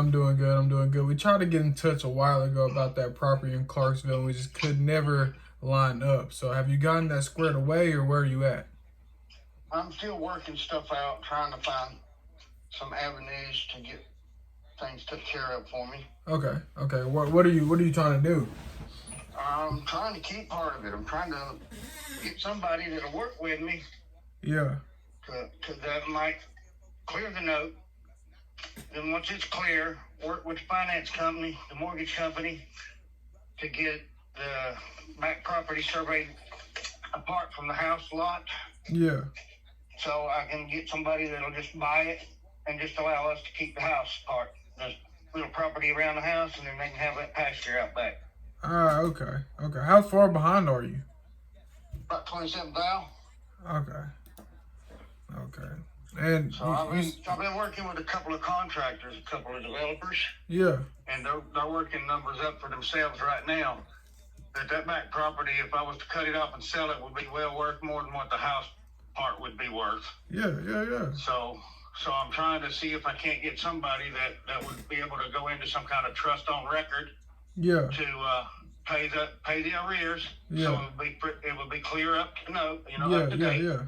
I'm doing good. I'm doing good. We tried to get in touch a while ago about that property in Clarksville, and we just could never line up. So, have you gotten that squared away, or where are you at? I'm still working stuff out, trying to find some avenues to get things took care of for me. Okay. Okay. What are you trying to do? I'm trying to keep part of it. I'm trying to get somebody that'll work with me Yeah. to that might clear the note. Then once it's clear, work with the finance company, the mortgage company, to get the back property surveyed apart from the house lot, Yeah. so I can get somebody that'll just buy it and just allow us to keep the house part. There's little property around the house, and then they can have that pasture out back. Okay. Okay. How far behind are you? About 27 thou. Okay. Okay. And So I've been working with a couple of contractors, a couple of developers, yeah. and they're working numbers up for themselves right now. That back property, if I was to cut it off and sell it, would be well worth more than what the house part would be worth. Yeah. Yeah. Yeah. So I'm trying to see if I can't get somebody that would be able to go into some kind of trust on record Yeah. to pay the arrears. Yeah. So it would be clear up to note, Yeah. up to Yeah. date. Yeah.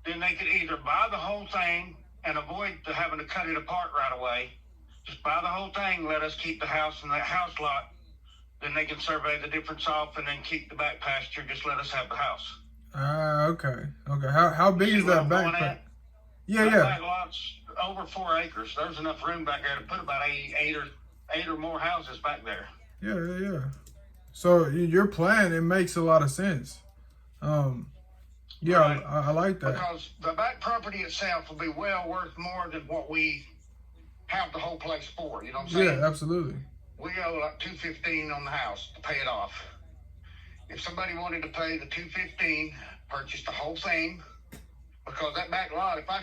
Then they could either buy the whole thing and avoid having to cut it apart right away. Just buy the whole thing, let us keep the house and that house lot. Then they can survey the difference off and then keep the back pasture. Just let us have the house. Okay. Okay. How big is that back? Yeah. That Yeah. back lot's over 4 acres. There's enough room back there to put about eight or more houses back there. Yeah. Yeah. Yeah. So your plan, it makes a lot of sense. Yeah, Right. I like that. Because the back property itself will be well worth more than what we have the whole place for. You know what I'm saying? Yeah, absolutely. We owe like $215 on the house to pay it off. If somebody wanted to pay the $215, purchase the whole thing, because that back lot, if I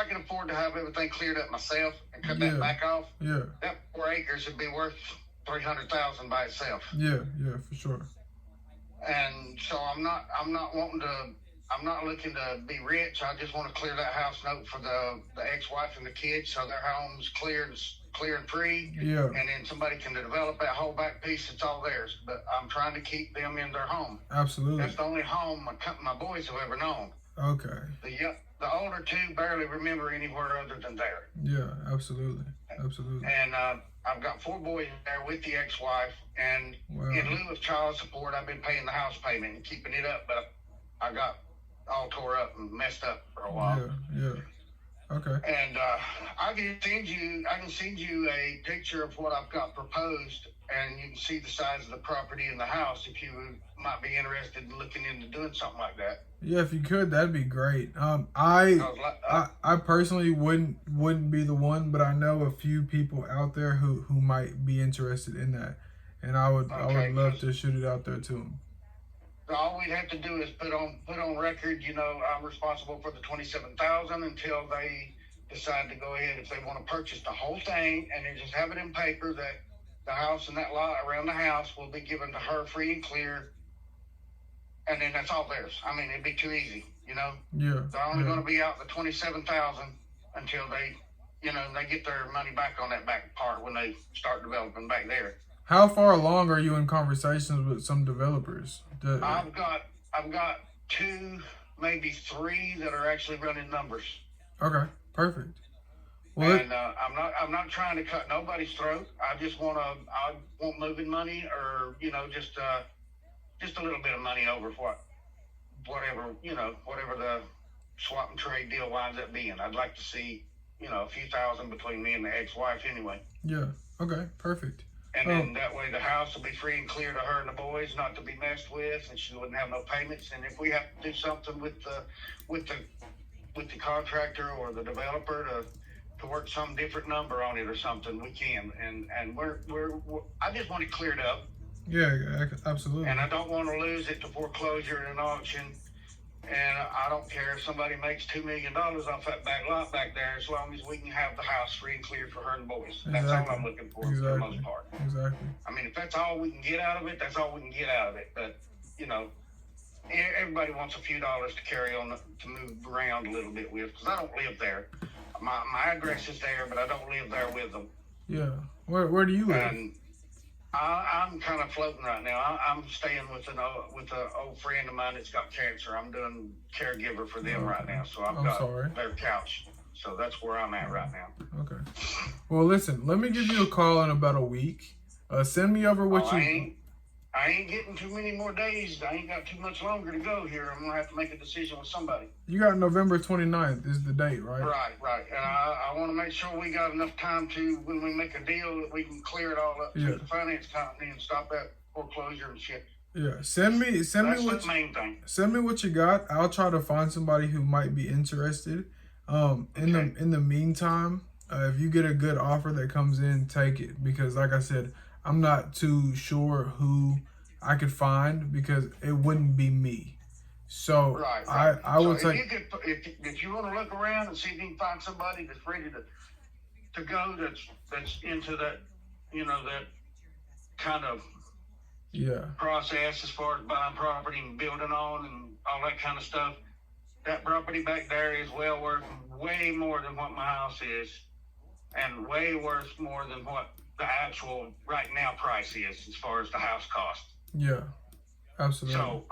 could afford to have everything cleared up myself and cut that back off, that 4 acres would be worth $300,000 by itself. Yeah, for sure. And so I'm not looking to be rich. I just want to clear that house note for the ex-wife and the kids, so their home's clear and free. Yeah. And then somebody can develop that whole back piece. It's all theirs. But I'm trying to keep them in their home. Absolutely. That's the only home my boys have ever known. Okay. The older two barely remember anywhere other than there. Yeah, absolutely. And I've got 4 boys there with the ex-wife, and in lieu of child support, I've been paying the house payment and keeping it up, but I got all tore up and messed up for a while. Yeah. Okay. And I can send you a picture of what I've got proposed, and you can see the size of the property and the house if you might be interested in looking into doing something like that. Yeah, if you could, that'd be great. I personally wouldn't be the one, but I know a few people out there who might be interested in that, and I would love to shoot it out there to them. All we'd have to do is put on record, I'm responsible for the $27,000 until they decide to go ahead if they want to purchase the whole thing, and then just have it in paper that the house and that lot around the house will be given to her free and clear, and then that's all theirs. I mean, it'd be too easy, Yeah. They're only going to be out the $27,000 until they get their money back on that back part when they start developing back there. How far along are you in conversations with some developers? I've got 2, maybe 3 that are actually running numbers. Okay, perfect. Well, and I'm not trying to cut nobody's throat. I want moving money, or just a little bit of money over for whatever the swap and trade deal winds up being. I'd like to see a few thousand between me and the ex-wife anyway. Yeah. Okay. Perfect. And then that way the house will be free and clear to her and the boys, not to be messed with, and she wouldn't have no payments. And if we have to do something with the contractor or the developer to work some different number on it or something, we can. And we're I just want it cleared up. Yeah, absolutely. And I don't want to lose it to foreclosure and an auction. And I don't care if somebody makes $2 million off that back lot back there, as long as we can have the house free and clear for her and the boys. That's all I'm looking for for the most part. Exactly. I mean, if that's all we can get out of it, that's all we can get out of it. But, everybody wants a few dollars to carry on, to move around a little bit with, because I don't live there. My address is there, but I don't live there with them. Yeah. Where do you live? And I'm kind of floating right now. I'm staying with an old friend of mine that's got cancer. I'm doing caregiver for them right Okay. now, so I've I'm got sorry. their couch. So that's where I'm at right now. Okay. Well, listen. Let me give you a call in about a week. Send me over Oh, what you. I ain't getting too many more days. I ain't got too much longer to go here. I'm gonna have to make a decision with somebody. You got November 29th is the date, right? Right. And I want to make sure we got enough time to, when we make a deal, that we can clear it all up to the finance company and stop that foreclosure and shit. Yeah. Send me That's what the main thing. Send me what you got. I'll try to find somebody who might be interested. In the meantime, if you get a good offer that comes in, take it, because like I said, I'm not too sure who I could find, because it wouldn't be me. So Right. I will So take. if you want to look around and see if you can find somebody that's ready to go, that's into that, that kind of process as far as buying property and building on and all that kind of stuff. That property back there is well worth way more than what my house is, and way worth more than what the actual right now price is as far as the house cost. Yeah, absolutely. So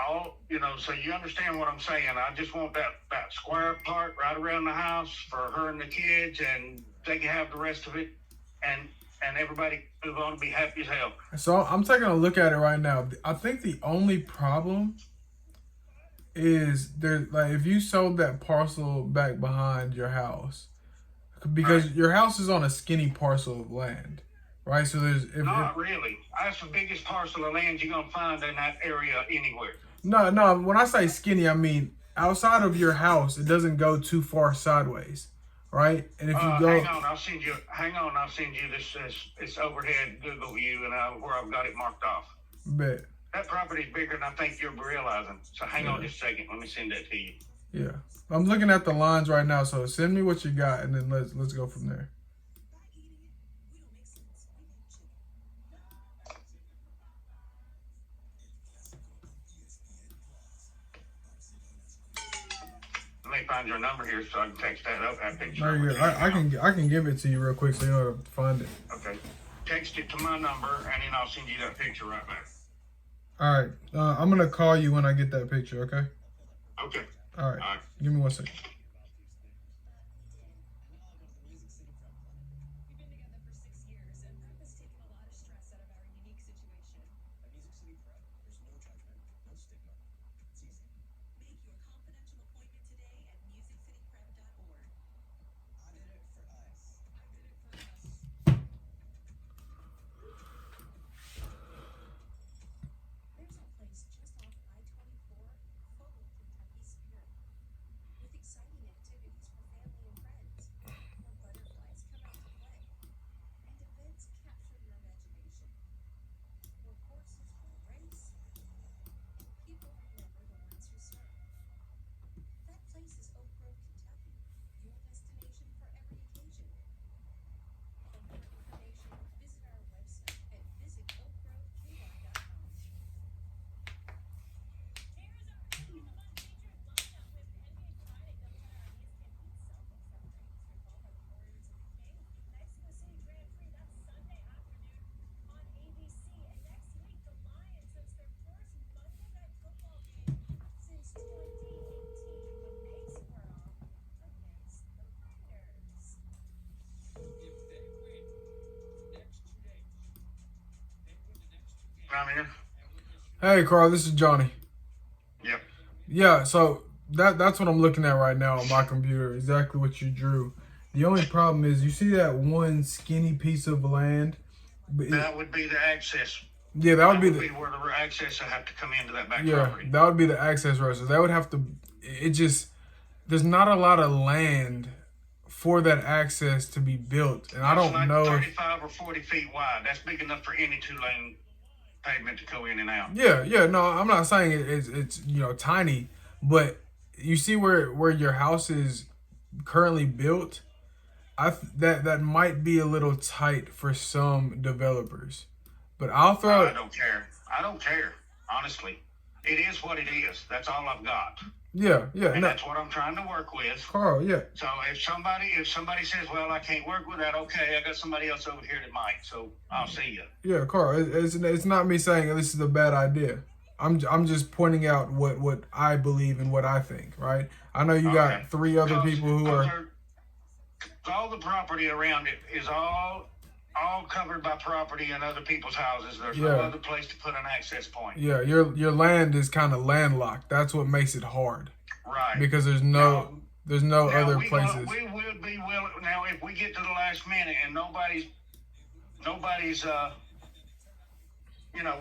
so you understand what I'm saying. I just want that square part right around the house for her and the kids, and they can have the rest of it, and everybody move on and be happy as hell. So I'm taking a look at it right now. I think the only problem is there, like, if you sold that parcel back behind your house, because your house is on a skinny parcel of land, right? So not really. That's the biggest parcel of land you're gonna find in that area anywhere. No. When I say skinny, I mean outside of your house, it doesn't go too far sideways, right? And if you go, hang on, I'll send you this overhead Google view and where I've got it marked off. Bet. That property's bigger than I think you're realizing. So hang on just a second. Let me send that to you. Yeah, I'm looking at the lines right now. So send me what you got, and then let's go from there. Let me find your number here so I can text that up. I can give it to you real quick so you know how to find it. Okay. Text it to my number, and then I'll send you that picture right back. All right. I'm gonna call you when I get that picture. Okay. Okay. All right. Give me 1 second. I'm here. Hey, Carl. This is Johnny. Yep. Yeah. So that's what I'm looking at right now on my computer. Exactly what you drew. The only problem is, you see that one skinny piece of land. That would be the access. Yeah, that would be where the access would have to come into that back property. That would be the access road. So that would have to. There's not a lot of land for that access to be built, and I don't know. 35 or 40 feet wide. That's big enough for any 2-lane pavement to go in and out. Yeah. No, I'm not saying it's tiny, but you see where your house is currently built. That might be a little tight for some developers, but I'll throw. I don't care. Honestly, it is what it is. That's all I've got. Yeah, and that's what I'm trying to work with. Carl, yeah. So if somebody says, well, I can't work with that, okay, I got somebody else over here that might. So I'll see you. Yeah, Carl. It's not me saying this is a bad idea. I'm just pointing out what I believe and what I think. Right. I know you got three other people who are. All the property around it is all covered by property and other people's houses. There's no other place to put an access point. Yeah, your land is kind of landlocked. That's what makes it hard. Right. Because there's no other places. We would be willing now if we get to the last minute and nobody's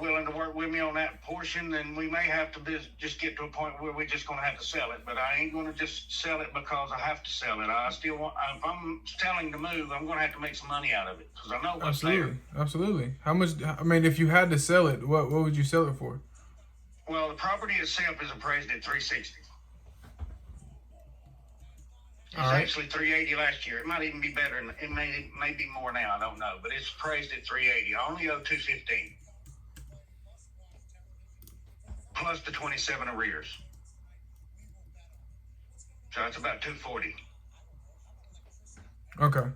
willing to work with me on that portion, then we may have to just get to a point where we're just going to have to sell it. But I ain't going to just sell it because I have to sell it. I still want. If I'm selling to move, I'm going to have to make some money out of it because I know what's there. Absolutely. How much? I mean, if you had to sell it, what would you sell it for? Well, the property itself is appraised at $360. It's actually $380 last year. It might even be better. It may be more now. I don't know, but it's appraised at $380. I only owe $215. Plus the 27 arrears. So that's about $240. Okay.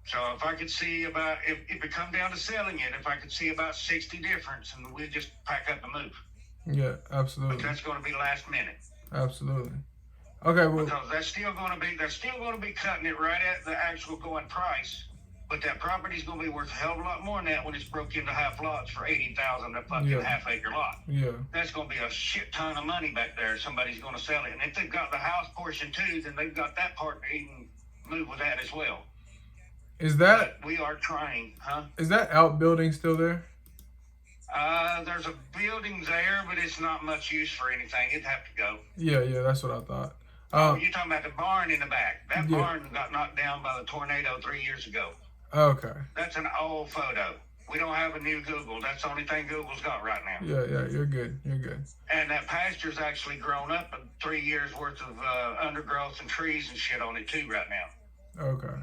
So if I could see about, if it come down to selling it, if I could see about 60 difference and we just pack up and move. Yeah, absolutely. But that's going to be last minute. Absolutely. Okay, well. Because they're still going to be cutting it right at the actual going price. But that property's going to be worth a hell of a lot more than that when it's broke into half lots for $80,000 a fucking half acre lot. Yeah. That's going to be a shit ton of money back there. Somebody's going to sell it. And if they've got the house portion too, then they've got that part to even move with that as well. Is that... But we are trying, huh? Is that outbuilding still there? There's a building there, but it's not much use for anything. It'd have to go. Yeah, that's what I thought. You're talking about the barn in the back. That barn got knocked down by the tornado 3 years ago. Okay. That's an old photo. We don't have a new Google. That's the only thing Google's got right now. Yeah, you're good. And that pasture's actually grown up 3 years worth of undergrowth and trees and shit on it too right now. Okay.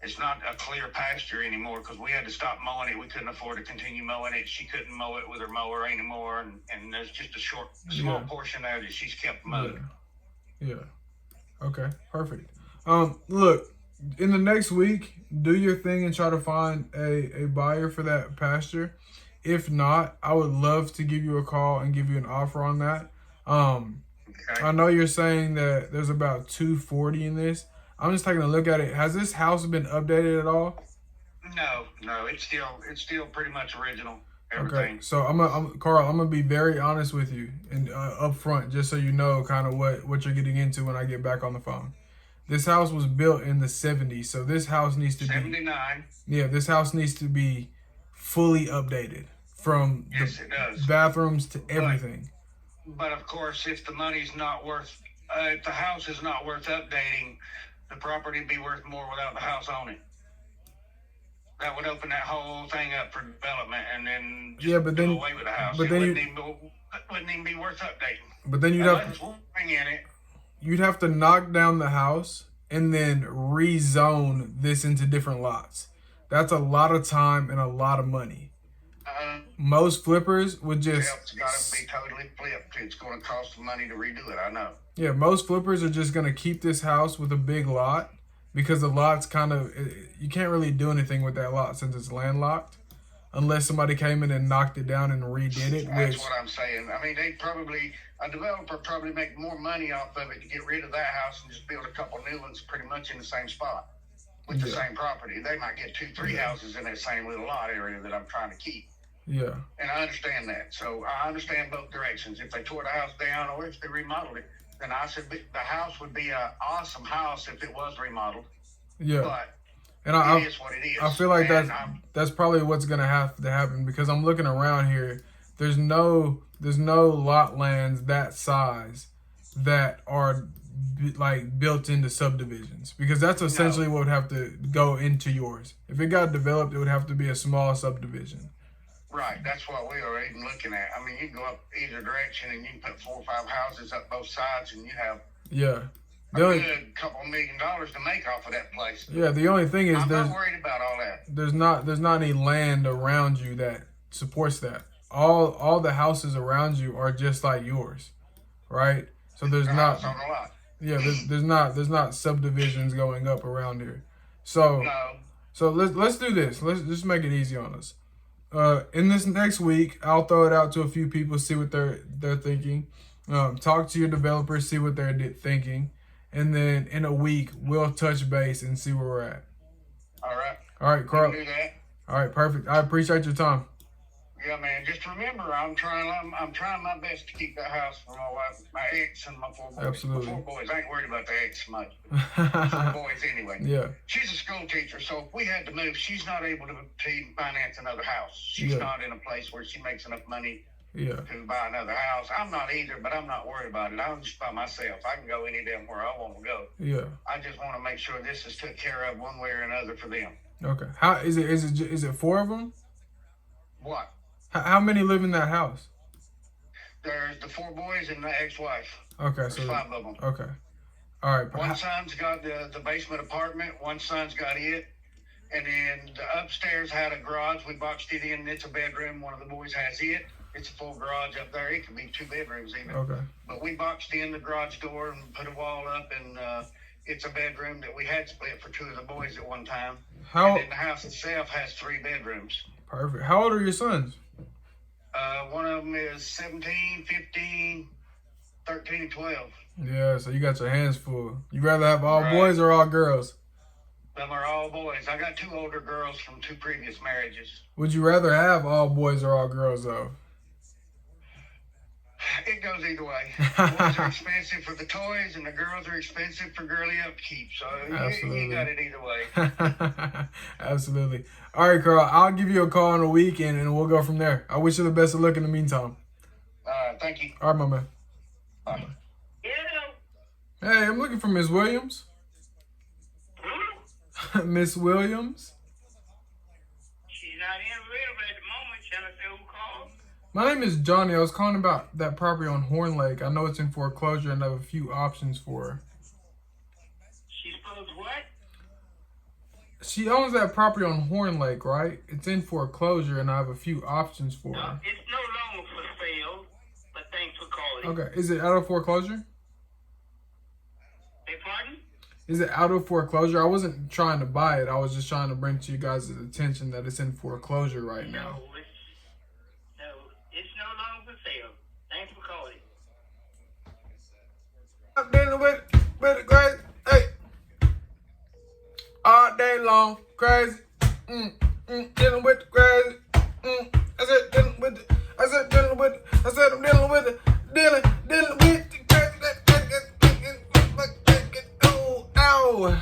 It's not a clear pasture anymore because we had to stop mowing it. We couldn't afford to continue mowing it. She couldn't mow it with her mower anymore. And there's just a small portion there that she's kept mowed. Yeah. Okay, perfect. Look, in the next week, do your thing and try to find a buyer for that pasture. If not, I would love to give you a call and give you an offer on that. Okay. I know you're saying that there's about 240 in this. I'm just taking a look at it. Has this house been updated at all? No, it's still pretty much original. Everything. Okay, so Carl, I'm gonna be very honest with you and up front, just so you know kind of what you're getting into when I get back on the phone. This house was built in the 70s, so this house needs to 79. Yeah, this house needs to be fully updated from the bathrooms to everything. But of course, if the money's not worth, if the house is not worth updating, the property would be worth more without the house on it. That would open that whole thing up for development, and then do away with the house. But then it wouldn't even be worth updating. But then you'd have to knock down the house and then rezone this into different lots. That's a lot of time and a lot of money. Most flippers would just... It's got to be totally flipped. It's going to cost some money to redo it, I know. Yeah, most flippers are just going to keep this house with a big lot because the lot's kind of... You can't really do anything with that lot since it's landlocked unless somebody came in and knocked it down and redid it. That's what I'm saying. I mean, a developer probably make more money off of it to get rid of that house and just build a couple new ones pretty much in the same spot with the same property. They might get 2-3 houses in that same little lot area that I'm trying to keep. Yeah. And I understand that. So I understand both directions. If they tore the house down or if they remodeled it, then I said the house would be an awesome house if it was remodeled. Yeah. But it is what it is. I feel like that's probably what's gonna have to happen because I'm looking around here. There's no lot lands that size that are like built into subdivisions because that's essentially what would have to go into yours. If it got developed, it would have to be a small subdivision. Right, that's what we are even looking at. I mean, you can go up either direction and you can put 4 or 5 houses up both sides and you have a good couple $1 million to make off of that place. Yeah, the only thing is I'm not worried about all that. There's not any land around you that supports that. All the houses around you are just like yours, right? So there's not. On a lot. Yeah, there's not subdivisions going up around here. So No. So let's do this. Let's just make it easy on us. In this next week, I'll throw it out to a few people, see what they're thinking. Talk to your developers, see what they're thinking, and then in a week we'll touch base and see where we're at. All right. All right, Carl. Do that. All right, perfect. I appreciate your time. Yeah, man. Just remember, I'm trying my best to keep that house for my wife, my ex, and my 4 boys. Absolutely. My 4 boys. I ain't worried about the ex much. 4 boys anyway. Yeah. She's a school teacher, so if we had to move, she's not able to finance another house. She's not in a place where she makes enough money to buy another house. I'm not either, but I'm not worried about it. I'm just by myself. I can go any damn where I want to go. Yeah. I just want to make sure this is took care of one way or another for them. Okay. How is it? Is it 4 of them? What? How many live in that house? There's the 4 boys and the ex-wife. Okay, There's so 5 of them. Okay. All right. One son's got the basement apartment. One son's got it. And then the upstairs had a garage. We boxed it in. It's a bedroom. One of the boys has it. It's a full garage up there. It could be 2 bedrooms even. Okay. But we boxed in the garage door and put a wall up, and it's a bedroom that we had split for 2 of the boys at one time. And then the house itself has 3 bedrooms. Perfect. How old are your sons? One of them is 17, 15, 13, and 12. Yeah, so you got your hands full. You rather have all boys or all girls? Them are all boys. I got 2 older girls from 2 previous marriages. Would you rather have all boys or all girls, though? It goes either way. The boys are expensive for the toys, and the girls are expensive for girly upkeep. So you got it either way. Absolutely. All right, Carl. I'll give you a call in a week, and we'll go from there. I wish you the best of luck in the meantime. Thank you. All right, my man. Bye. Hey, I'm looking for Miss Williams. Miss Williams? She's not in available at the moment. Shall I say who called? My name is Johnny. I was calling about that property on Horn Lake. I know it's in foreclosure and I have a few options for her. She's supposed to what? She owns that property on Horn Lake, right? It's in foreclosure and I have a few options for her. It's no longer for sale, but thanks for calling. Okay. Is it out of foreclosure? Beg pardon? Is it out of foreclosure? I wasn't trying to buy it. I was just trying to bring to you guys' attention that it's in foreclosure right now. It's no longer for sale. Thanks for calling. I'm dealing with it crazy. Hey. All day long, crazy. Dealing with the crazy. I said dealing with it. I said dealing with it. I said I'm dealing with it. Dealing with the crazy. Oh, ow.